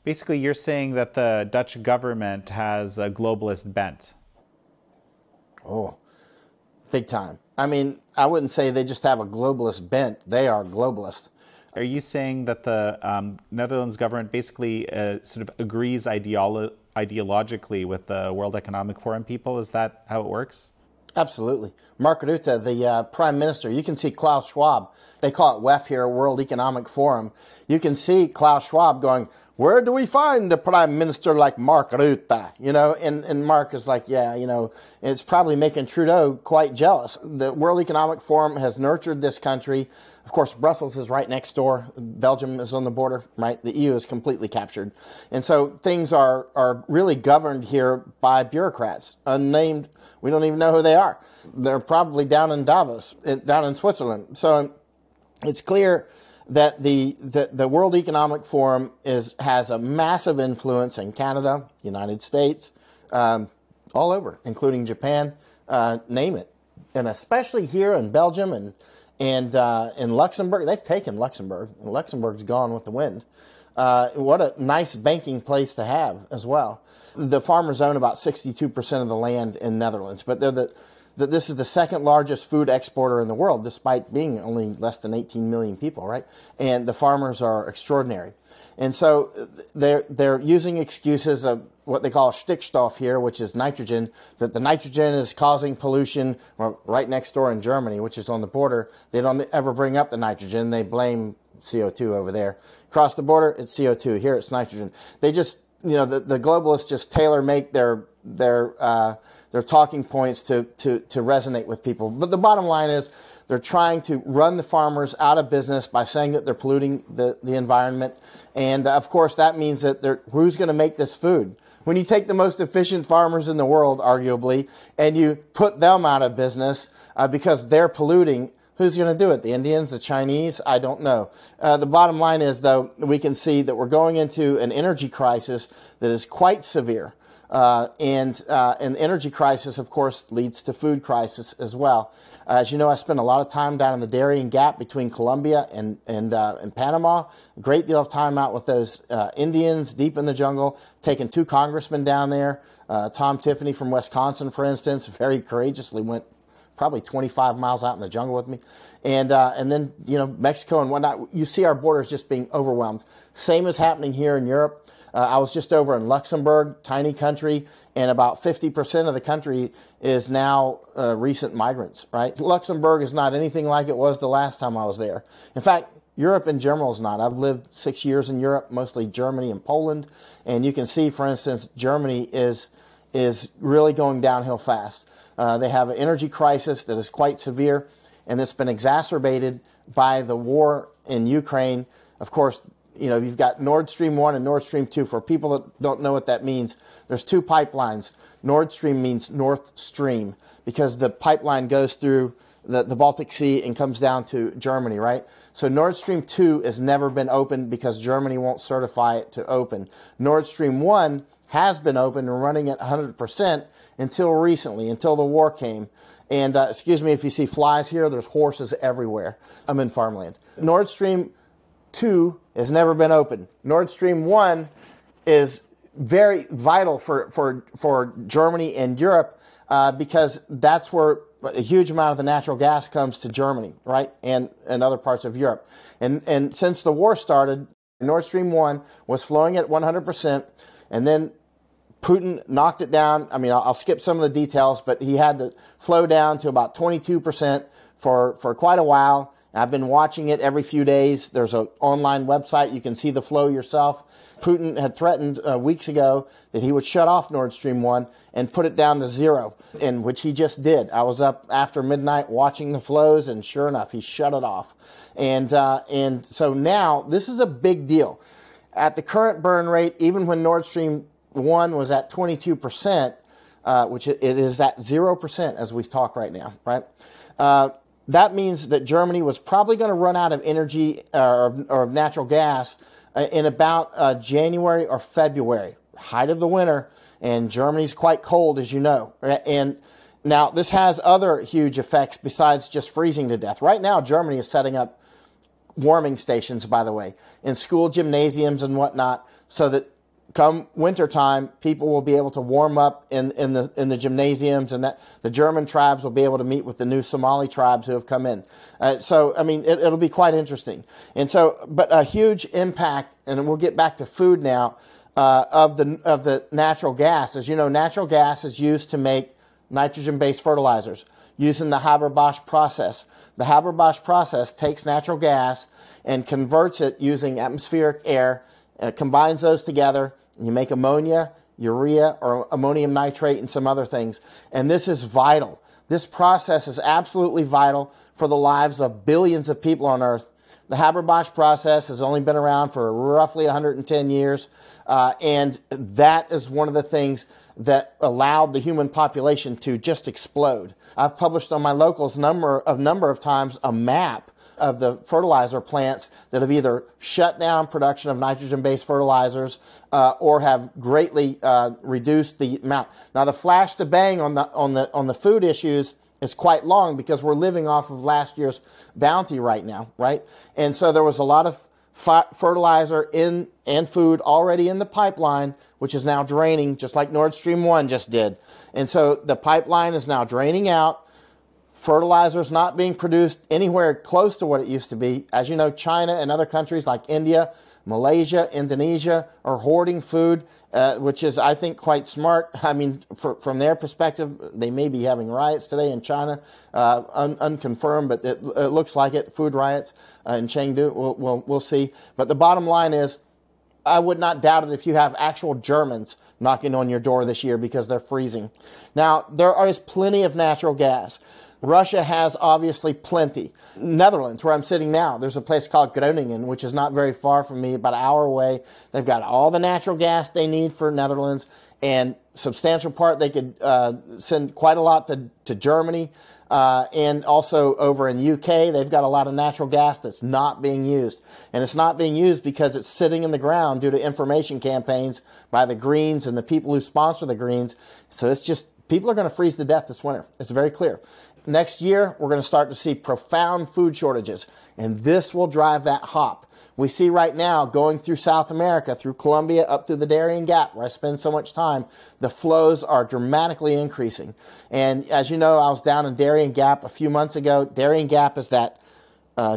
Basically, you're saying that the Dutch government has a globalist bent. Oh, big time. I mean, I wouldn't say they just have a globalist bent. They are globalist. Are you saying that the Netherlands government basically sort of agrees ideologically with the World Economic Forum people? Is that how it works? Absolutely. Mark Rutte, the prime minister, you can see Klaus Schwab. They call it WEF here, World Economic Forum. You can see Klaus Schwab going, where do we find a prime minister like Mark Rutte? You know, and Mark is like, yeah, you know, it's probably making Trudeau quite jealous. The World Economic Forum has nurtured this country. Of course, Brussels is right next door. Belgium is on the border, right? The EU is completely captured. And so things are really governed here by bureaucrats, unnamed. We don't even know who they are. They're probably down in Davos, down in Switzerland. So it's clear that the World Economic Forum has a massive influence in Canada, United States, all over, including Japan, name it. And especially here in Belgium and in Luxembourg. They've taken Luxembourg, and Luxembourg's gone with the wind. What a nice banking place to have as well. The farmers own about 62% of the land in Netherlands, but this is the second largest food exporter in the world, despite being only less than 18 million people, right? And the farmers are extraordinary. And so they're using excuses of what they call stickstoff here, which is nitrogen, that the nitrogen is causing pollution right next door in Germany, which is on the border. They don't ever bring up the nitrogen. They blame CO2 over there. Across the border, it's CO2. Here, it's nitrogen. They just, you know, the globalists just tailor-make their talking points to resonate with people. But the bottom line is they're trying to run the farmers out of business by saying that they're polluting the environment. And, of course, that means that who's going to make this food? When you take the most efficient farmers in the world, arguably, and you put them out of business because they're polluting, who's going to do it? The Indians, the Chinese? I don't know. The bottom line is, though, we can see that we're going into an energy crisis that is quite severe. And an energy crisis, of course, leads to food crisis as well. As you know, I spent a lot of time down in the Darien Gap between Colombia and Panama. A great deal of time out with those Indians deep in the jungle, taking 2 congressmen down there. Tom Tiffany from Wisconsin, for instance, very courageously went probably 25 miles out in the jungle with me. And then, you know, Mexico and whatnot. You see our borders just being overwhelmed. Same is happening here in Europe. I was just over in Luxembourg, tiny country, and about 50% of the country is now recent migrants, right? Luxembourg is not anything like it was the last time I was there. In fact, Europe in general is not. I've lived 6 years in Europe, mostly Germany and Poland, and you can see, for instance, Germany is really going downhill fast. They have an energy crisis that is quite severe, and it's been exacerbated by the war in Ukraine. Of course, you know, you've got Nord Stream 1 and Nord Stream 2. For people that don't know what that means, there's 2 pipelines. Nord Stream means North Stream because the pipeline goes through the Baltic Sea and comes down to Germany, right? So Nord Stream 2 has never been opened because Germany won't certify it to open. Nord Stream 1 has been open and running at 100% until recently, until the war came. And excuse me if you see flies here, there's horses everywhere. I'm in farmland. Nord Stream 2 has never been opened. Nord Stream 1 is very vital for Germany and Europe because that's where a huge amount of the natural gas comes to Germany, right, and other parts of Europe. And since the war started, Nord Stream 1 was flowing at 100%, and then Putin knocked it down. I mean, I'll skip some of the details, but he had to flow down to about 22% for quite a while. I've been watching it every few days. There's an online website. You can see the flow yourself. Putin had threatened weeks ago that he would shut off Nord Stream 1 and put it down to 0, and which he just did. I was up after midnight watching the flows, and sure enough, he shut it off. And so now this is a big deal. At the current burn rate, even when Nord Stream 1 was at 22%, which it is at 0% as we talk right now, right? That means that Germany was probably going to run out of energy or of natural gas in about January or February, height of the winter, and Germany's quite cold, as you know. And now this has other huge effects besides just freezing to death. Right now, Germany is setting up warming stations, by the way, in school gymnasiums and whatnot, so that come wintertime, people will be able to warm up in the gymnasiums, and that the German tribes will be able to meet with the new Somali tribes who have come in. So, I mean, it'll be quite interesting. And so, but a huge impact, and we'll get back to food now, of the natural gas. As you know, natural gas is used to make nitrogen-based fertilizers using the Haber-Bosch process. The Haber-Bosch process takes natural gas and converts it using atmospheric air, combines those together, and you make ammonia, urea, or ammonium nitrate, and some other things. And this is vital. This process is absolutely vital for the lives of billions of people on Earth. The Haber-Bosch process has only been around for roughly 110 years, and that is one of the things that allowed the human population to just explode. I've published on my locals number of times a map of the fertilizer plants that have either shut down production of nitrogen-based fertilizers or have greatly reduced the amount. Now, the flash to bang on the food issues is quite long because we're living off of last year's bounty right now, right? And so there was a lot of fertilizer and food already in the pipeline, which is now draining, just like Nord Stream 1 just did. And so the pipeline is now draining out. Fertilizer is not being produced anywhere close to what it used to be. As you know, China and other countries like India, Malaysia, Indonesia are hoarding food, which is, I think, quite smart. I mean, from their perspective, they may be having riots today in China, unconfirmed, but it looks like it, food riots in Chengdu. We'll see. But the bottom line is, I would not doubt it if you have actual Germans knocking on your door this year because they're freezing. Now, there is plenty of natural gas. Russia has obviously plenty. Netherlands, where I'm sitting now, there's a place called Groningen, which is not very far from me, about an hour away. They've got all the natural gas they need for Netherlands, and substantial part they could send quite a lot to Germany. And also over in the UK, they've got a lot of natural gas that's not being used. And it's not being used because it's sitting in the ground due to information campaigns by the Greens and the people who sponsor the Greens. So it's just, people are going to freeze to death this winter. It's very clear. Next year, we're going to start to see profound food shortages, and this will drive that hop. We see right now, going through South America, through Colombia, up through the Darien Gap, where I spend so much time, the flows are dramatically increasing. And as you know, I was down in Darien Gap a few months ago. Darien Gap is that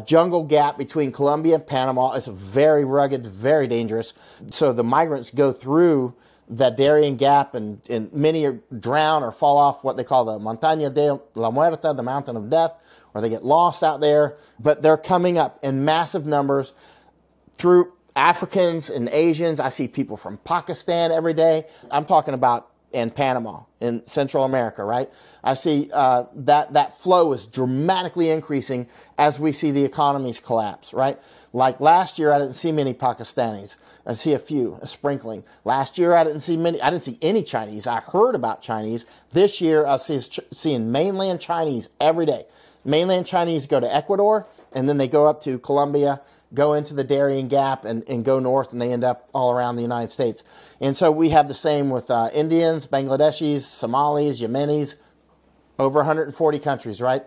jungle gap between Colombia and Panama. It's very rugged, very dangerous. So the migrants go through that Darien Gap, and many drown or fall off what they call the Montaña de la Muerta, the mountain of death, or they get lost out there. But they're coming up in massive numbers through Africans and Asians. I see people from Pakistan every day. I'm talking about in Panama, in Central America, right? I see that flow is dramatically increasing as we see the economies collapse, right? Like last year, I didn't see many Pakistanis. I see a few, a sprinkling. Last year, I didn't see any Chinese. I heard about Chinese. This year, I see seeing mainland Chinese every day. Mainland Chinese go to Ecuador, and then they go up to Colombia, go into the Darien Gap, and go north, and they end up all around the United States. And so we have the same with Indians, Bangladeshis, Somalis, Yemenis, over 140 countries, right?